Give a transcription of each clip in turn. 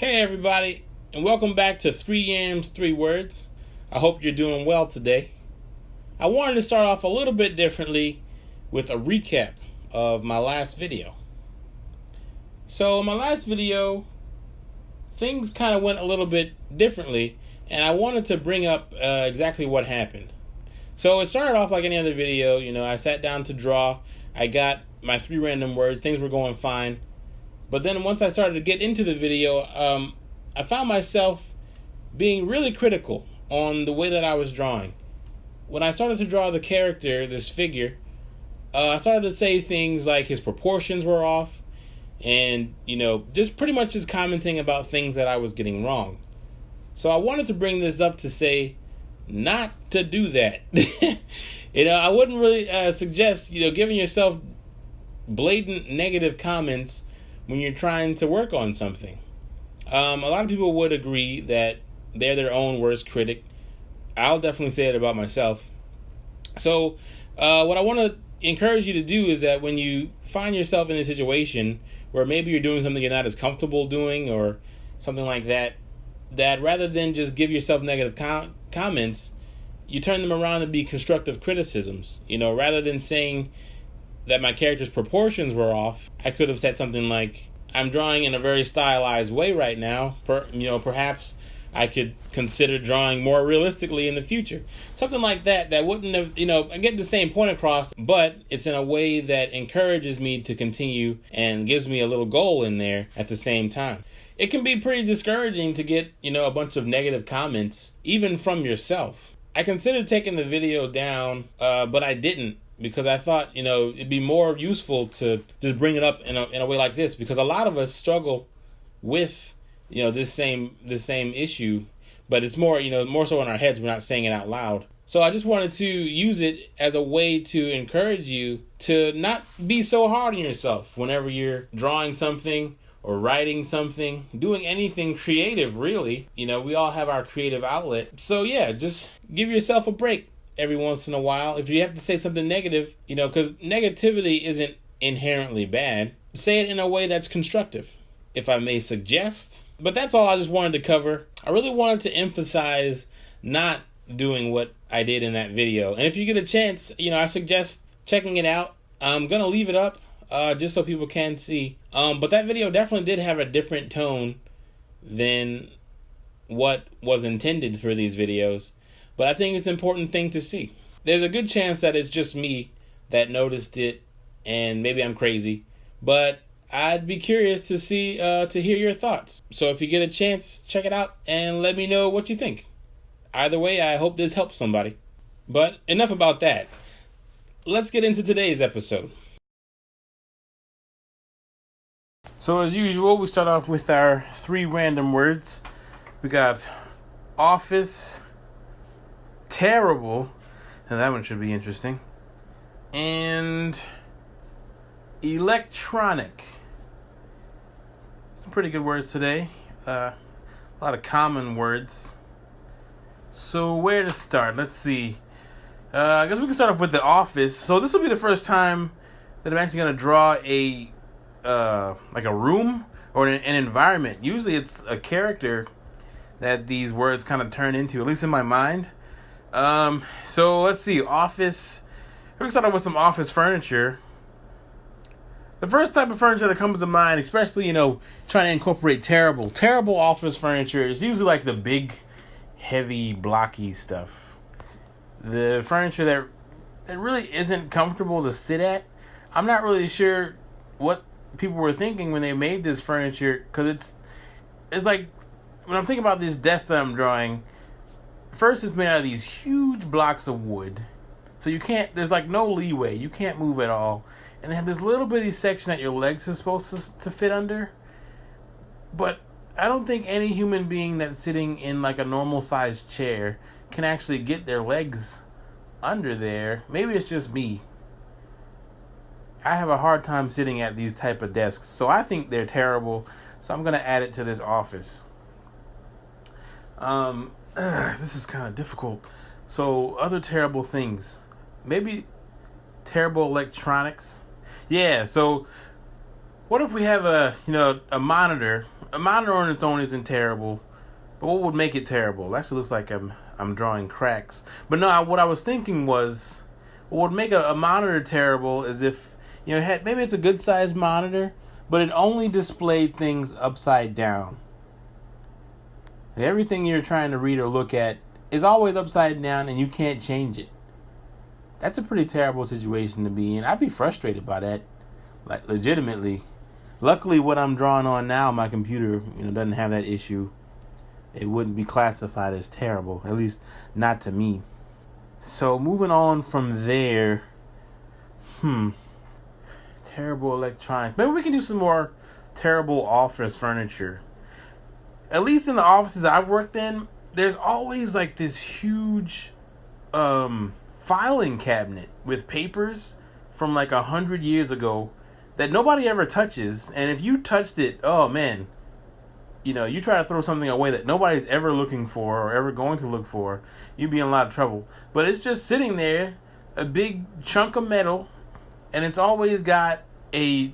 Hey everybody, and welcome back to 3 Yams, 3 Words. I hope you're doing well today. I wanted to start off a little bit differently with a recap of my last video. So in my last video, things kind of went a little bit differently, and I wanted to bring up exactly what happened. So it started off like any other video. I sat down to draw. I got my 3 random words. Things were going fine. But then once I started to get into the video, I found myself being really critical on the way that I was drawing. When I started to draw the character, this figure, I started to say things like his proportions were off, and, just pretty much just commenting about things that I was getting wrong. So I wanted to bring this up to say not to do that. I wouldn't really suggest, giving yourself blatant negative comments when you're trying to work on something. A lot of people would agree that they're their own worst critic. I'll definitely say it about myself. So what I want to encourage you to do is that when you find yourself in a situation where maybe you're doing something you're not as comfortable doing or something like that, that rather than just give yourself negative comments, you turn them around to be constructive criticisms. Rather than saying that my character's proportions were off, I could have said something like, I'm drawing in a very stylized way right now. Perhaps I could consider drawing more realistically in the future. Something like that wouldn't have, I get the same point across, but it's in a way that encourages me to continue and gives me a little goal in there at the same time. It can be pretty discouraging to get, a bunch of negative comments, even from yourself. I considered taking the video down, but I didn't, because I thought, it'd be more useful to just bring it up in a way like this, because a lot of us struggle with, this same issue, but it's more, more so in our heads. We're not saying it out loud. So I just wanted to use it as a way to encourage you to not be so hard on yourself whenever you're drawing something or writing something, doing anything creative, really. We all have our creative outlet. So yeah, just give yourself a break every once in a while. If you have to say something negative, because negativity isn't inherently bad, say it in a way that's constructive, if I may suggest. But that's all I just wanted to cover. I really wanted to emphasize not doing what I did in that video. And if you get a chance, I suggest checking it out. I'm going to leave it up just so people can see. But that video definitely did have a different tone than what was intended for these videos. But I think it's an important thing to see. There's a good chance that it's just me that noticed it, and maybe I'm crazy. But I'd be curious to see, to hear your thoughts. So if you get a chance, check it out and let me know what you think. Either way, I hope this helps somebody. But enough about that. Let's get into today's episode. So as usual, we start off with our 3 random words. We got office, terrible, and that one should be interesting, and electronic. Some pretty good words today. A lot of common words. So where to start? Let's see. I guess we can start off with the office. So this will be the first time that I'm actually going to draw a room or an environment. Usually it's a character that these words kind of turn into, at least in my mind. So let's see, office. We're gonna start off with some office furniture. The first type of furniture that comes to mind, especially, trying to incorporate terrible office furniture, is usually like the big, heavy, blocky stuff. The furniture that really isn't comfortable to sit at. I'm not really sure what people were thinking when they made this furniture, because it's like, when I'm thinking about this desk that I'm drawing, first, it's made out of these huge blocks of wood. So there's like no leeway. You can't move at all. And they have this little bitty section that your legs are supposed to fit under. But I don't think any human being that's sitting in like a normal sized chair can actually get their legs under there. Maybe it's just me. I have a hard time sitting at these type of desks. So I think they're terrible. So I'm going to add it to this office. This is kind of difficult. So other terrible things, maybe terrible electronics. Yeah. So what if we have a monitor a monitor on its own isn't terrible, but what would make it terrible? It actually looks like I'm drawing cracks. But no, what I was thinking was, what would make a monitor terrible is if, maybe it's a good sized monitor, but it only displayed things upside down. Everything you're trying to read or look at is always upside down and you can't change it. That's a pretty terrible situation to be in. I'd be frustrated by that, like legitimately. Luckily, what I'm drawing on now, my computer, doesn't have that issue. It wouldn't be classified as terrible, at least not to me. So moving on from there, terrible electronics. Maybe we can do some more terrible office furniture. At least in the offices I've worked in, there's always like this huge filing cabinet with papers from like 100 years ago that nobody ever touches. And if you touched it, oh man, you try to throw something away that nobody's ever looking for or ever going to look for, you'd be in a lot of trouble. But it's just sitting there, a big chunk of metal, and it's always got a,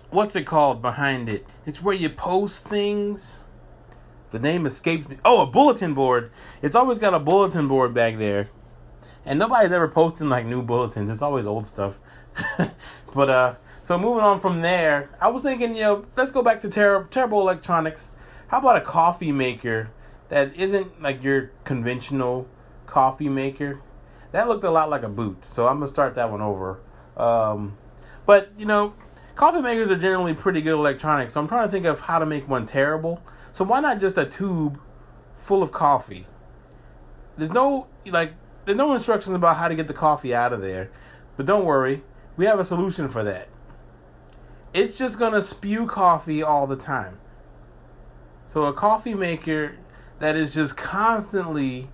what's it called behind it? It's where you post things. The name escapes me. Oh, a bulletin board. It's always got a bulletin board back there. And nobody's ever posting like new bulletins. It's always old stuff. But, so moving on from there, I was thinking, let's go back to terrible electronics. How about a coffee maker that isn't like your conventional coffee maker? That looked a lot like a boot. So I'm going to start that one over. But, coffee makers are generally pretty good electronics. So I'm trying to think of how to make one terrible. So why not just a tube full of coffee? There's no instructions about how to get the coffee out of there. But don't worry, we have a solution for that. It's just going to spew coffee all the time. So a coffee maker that is just constantly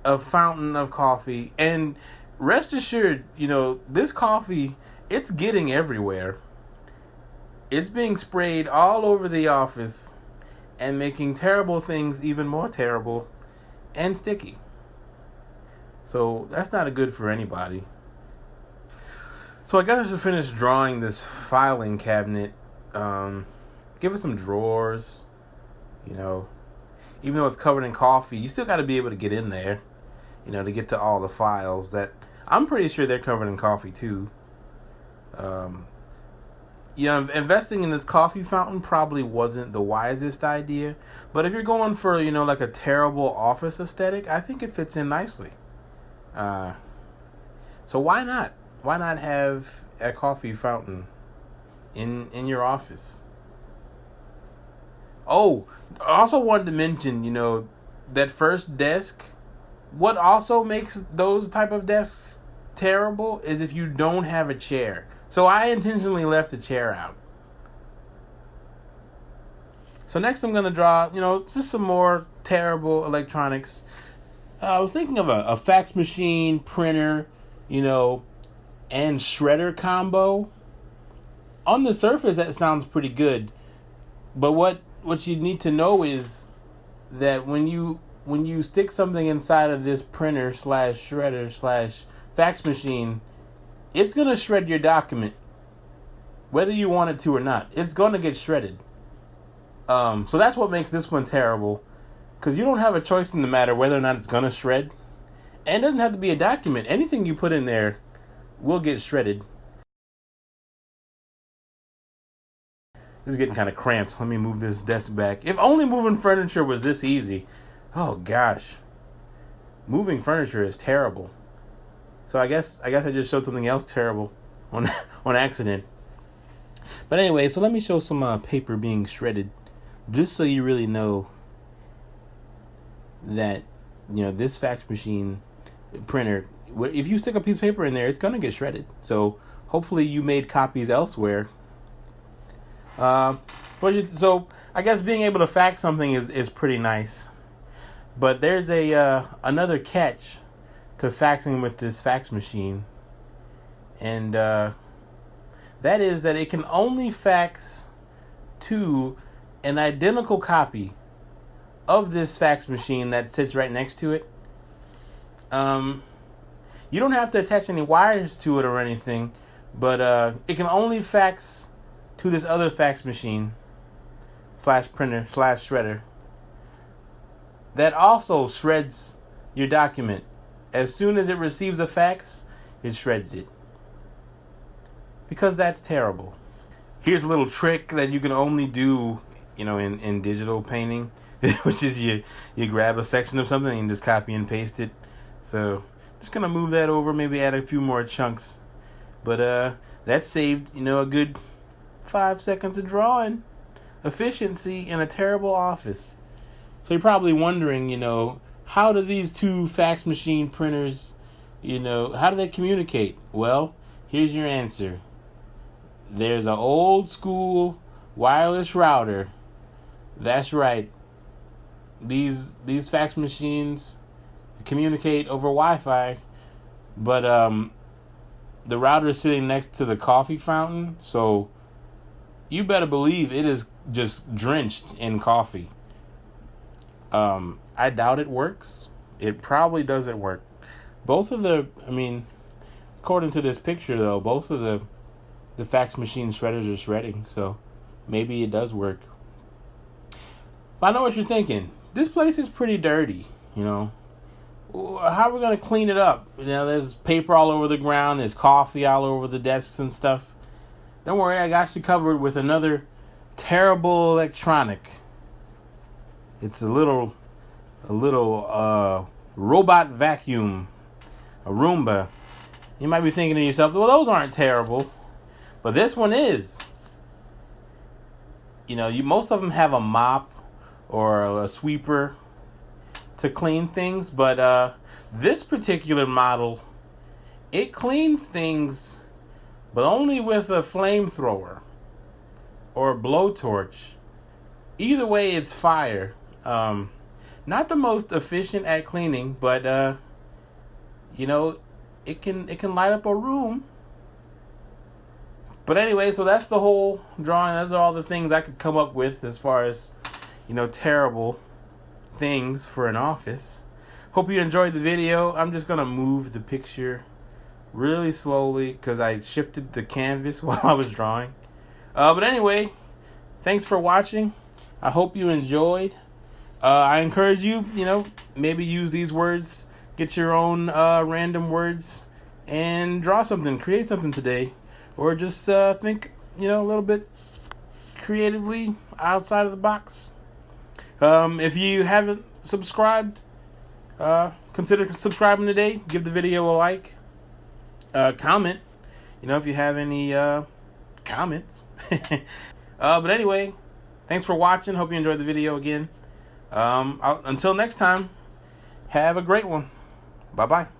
a fountain of coffee. And rest assured, this coffee, it's getting everywhere. It's being sprayed all over the office and making terrible things even more terrible and sticky. So that's not good for anybody. So I guess I should finish drawing this filing cabinet. Give it some drawers. Even though it's covered in coffee, you still got to be able to get in there, to get to all the files that I'm pretty sure they're covered in coffee too. Investing in this coffee fountain probably wasn't the wisest idea, but if you're going for, like a terrible office aesthetic, I think it fits in nicely. So why not? Why not have a coffee fountain in your office? Oh, I also wanted to mention, that first desk. What also makes those type of desks terrible is if you don't have a chair. So I intentionally left the chair out. So next I'm going to draw, just some more terrible electronics. I was thinking of a fax machine, printer, and shredder combo. On the surface, that sounds pretty good. But what you need to know is that when you stick something inside of this printer / shredder / fax machine, it's going to shred your document. Whether you want it to or not. It's going to get shredded. So that's what makes this one terrible. Because you don't have a choice in the matter whether or not it's going to shred. And it doesn't have to be a document. Anything you put in there will get shredded. This is getting kind of cramped. Let me move this desk back. If only moving furniture was this easy. Oh gosh. Moving furniture is terrible. So I guess I just showed something else terrible on accident. But anyway, so let me show some paper being shredded, just so you really know that this fax machine printer, if you stick a piece of paper in there, it's gonna get shredded. So hopefully you made copies elsewhere. So I guess being able to fax something is pretty nice, but there's another catch to faxing with this fax machine, and that is that it can only fax to an identical copy of this fax machine that sits right next to it. You don't have to attach any wires to it or anything, but it can only fax to this other fax machine. slash printer slash shredder that also shreds your document. As soon as it receives a fax, it shreds it. Because that's terrible. Here's a little trick that you can only do, in digital painting, which is you grab a section of something and just copy and paste it. So I'm just gonna move that over, maybe add a few more chunks. But that saved, a good 5 seconds of drawing efficiency in a terrible office. So you're probably wondering, how do these two fax machine printers, how do they communicate? Well, here's your answer. There's an old school wireless router. That's right. These fax machines communicate over Wi-Fi, but the router is sitting next to the coffee fountain, so you better believe it is just drenched in coffee. I doubt it works. It probably doesn't work. According to this picture though, both of the fax machine shredders are shredding, so maybe it does work. But I know what you're thinking. This place is pretty dirty, How are we going to clean it up? There's paper all over the ground, there's coffee all over the desks and stuff. Don't worry, I got you covered with another terrible electronic. It's a little robot vacuum, a Roomba. You might be thinking to yourself, well, those aren't terrible. But this one is. Most of them have a mop or a sweeper to clean things, but this particular model, it cleans things, but only with a flamethrower or a blowtorch. Either way, it's fire. Not the most efficient at cleaning, but it can light up a room. But anyway, so that's the whole drawing. Those are all the things I could come up with as far as, terrible things for an office. Hope you enjoyed the video. I'm just going to move the picture really slowly because I shifted the canvas while I was drawing. But anyway, thanks for watching. I hope you enjoyed. I encourage you, maybe use these words, get your own random words, and draw something, create something today. Or just think, a little bit creatively outside of the box. If you haven't subscribed, consider subscribing today. Give the video a like. Comment, if you have any comments. But anyway, thanks for watching. Hope you enjoyed the video again. Until next time, have a great one. Bye-bye.